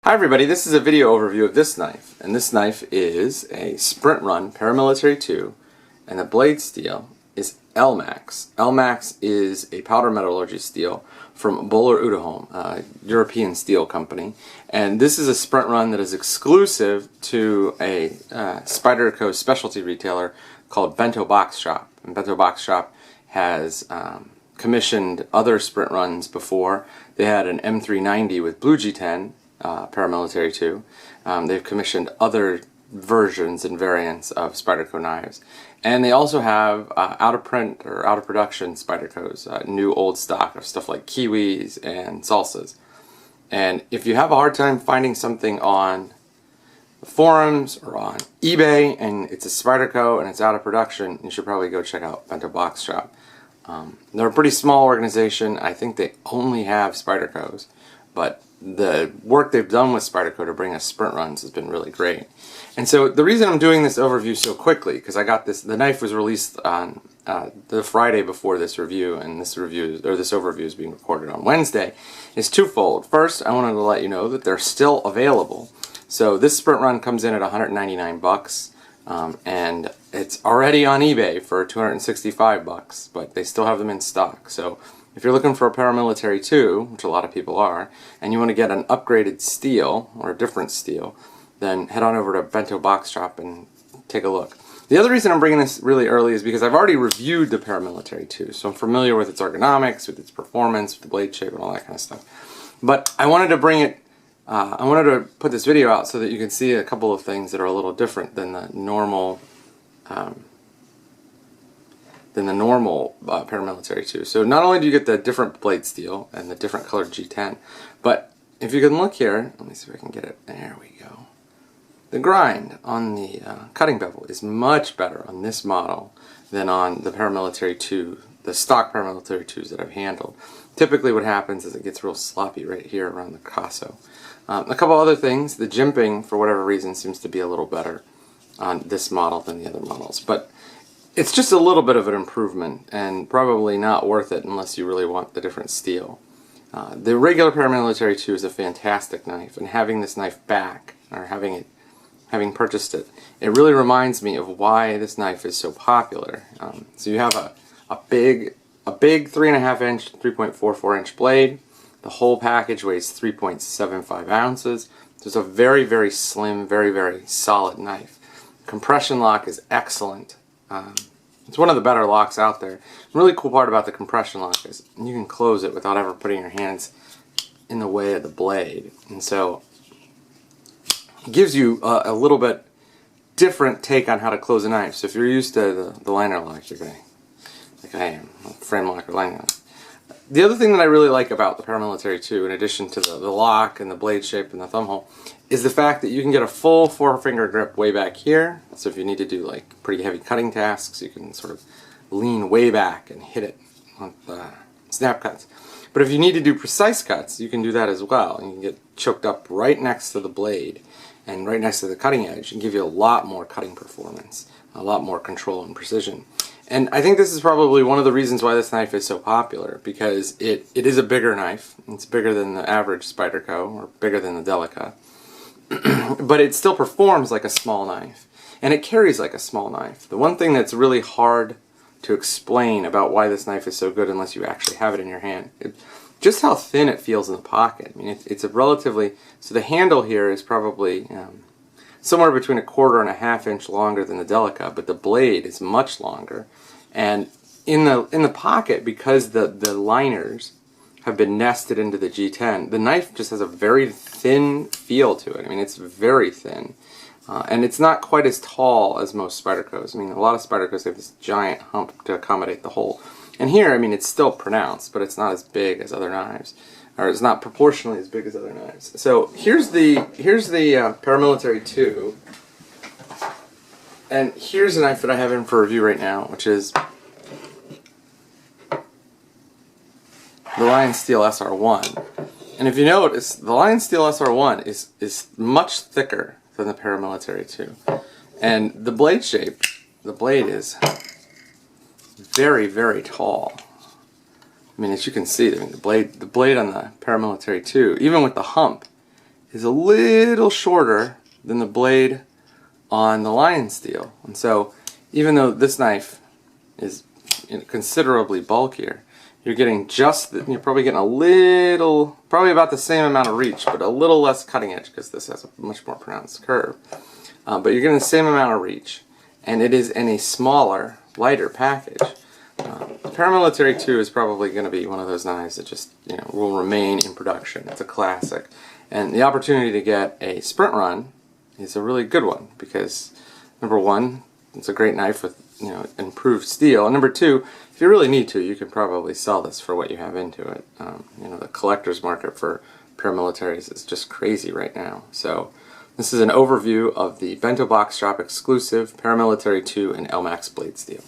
Hi everybody, this is a video overview of this knife, and this knife is a Sprint Run Paramilitary 2, and the blade steel is Elmax. Elmax is a powder metallurgy steel from Böhler Uddeholm, a European steel company, and this is a Sprint Run that is exclusive to a Spyderco specialty retailer called Bento Box Shop. And Bento Box Shop has commissioned other Sprint Runs before. They had an M390 with Blue G10, Paramilitary 2. They've commissioned other versions and variants of Spyderco knives. And they also have out of print or out of production Spydercos, new old stock of stuff like kiwis and salsas. And if you have a hard time finding something on the forums or on eBay and it's a Spyderco and it's out of production, you should probably go check out Bento Box Shop. They're a pretty small organization. I think they only have Spydercos, but the work they've done with Spyderco to bring us Sprint Runs has been really great. And so the reason I'm doing this overview so quickly, because I got this, the knife was released on the Friday before this review, and this overview is being recorded on Wednesday, is twofold. First, I wanted to let you know that they're still available. So this Sprint Run comes in at 199 bucks, and it's already on eBay for 265 bucks, but they still have them in stock. So if you're looking for a Paramilitary 2, which a lot of people are, and you want to get an upgraded steel, or a different steel, then head on over to Bento Box Shop and take a look. The other reason I'm bringing this really early is because I've already reviewed the Paramilitary 2, so I'm familiar with its ergonomics, with its performance, with the blade shape, and all that kind of stuff. But I wanted to bring it, I wanted to put this video out so that you can see a couple of things that are a little different than the normal Paramilitary 2. So not only do you get the different blade steel and the different colored G10, but if you can look here, let me see if I can get it, there we go. The grind on the cutting bevel is much better on this model than on the Paramilitary 2, the stock Paramilitary 2s that I've handled. Typically what happens is it gets real sloppy right here around the Casso. A couple other things, the jimping for whatever reason seems to be a little better on this model than the other models, but it's just a little bit of an improvement and probably not worth it unless you really want the different steel. The regular Paramilitary 2 is a fantastic knife, and having this knife back, or having purchased it, it really reminds me of why this knife is so popular. So you have a big 3.5 inch, 3.44 inch blade. The whole package weighs 3.75 ounces. So it's a very, very slim, very, very solid knife. Compression lock is excellent. It's one of the better locks out there. The really cool part about the compression lock is you can close it without ever putting your hands in the way of the blade. And so it gives you a little bit different take on how to close a knife. So if you're used to the liner lock, you're going like I am, frame lock or liner lock. The other thing that I really like about the Paramilitary 2, in addition to the lock and the blade shape and the thumb hole, is the fact that you can get a full 4-finger grip way back here. So if you need to do like pretty heavy cutting tasks, you can sort of lean way back and hit it with snap cuts. But if you need to do precise cuts, you can do that as well. You can get choked up right next to the blade and right next to the cutting edge and give you a lot more cutting performance, a lot more control and precision. And I think this is probably one of the reasons why this knife is so popular, because it is a bigger knife. It's bigger than the average Spyderco, or bigger than the Delica. But it still performs like a small knife, and it carries like a small knife. The one thing that's really hard to explain about why this knife is so good unless you actually have it in your hand, just how thin it feels in the pocket. I mean, it's a relatively, so the handle here is probably somewhere between 1/4 and 1/2 inch longer than the Delica, but the blade is much longer. And in the pocket, because the liners have been nested into the G10, the knife just has a very thin feel to it. I mean, it's very thin. And it's not quite as tall as most Spydercos. I mean, a lot of Spydercos have this giant hump to accommodate the hole. And here, I mean, it's still pronounced, but it's not as big as other knives. Or it's not proportionally as big as other knives. So here's the Paramilitary 2. And here's a knife that I have in for review right now, which is the Lion Steel SR1. And if you notice, the Lion Steel SR1 is much thicker than the Paramilitary 2. And the blade shape, the blade is very, very tall. I mean, as you can see, I mean, the blade on the Paramilitary 2, even with the hump, is a little shorter than the blade on the lion steel. And so even though this knife is considerably bulkier, you're getting you're probably getting a little, probably about the same amount of reach, but a little less cutting edge because this has a much more pronounced curve. But you're getting the same amount of reach, and it is in a smaller, lighter package. The Paramilitary 2 is probably going to be one of those knives that just will remain in production. It's a classic, and the opportunity to get a sprint run is a really good one because number one, it's a great knife with improved steel, and number two, if you really need to, you can probably sell this for what you have into it. The collector's market for paramilitaries is just crazy right now. So this is an overview of the Bento Box Shop exclusive Paramilitary 2 and Elmax blade steel.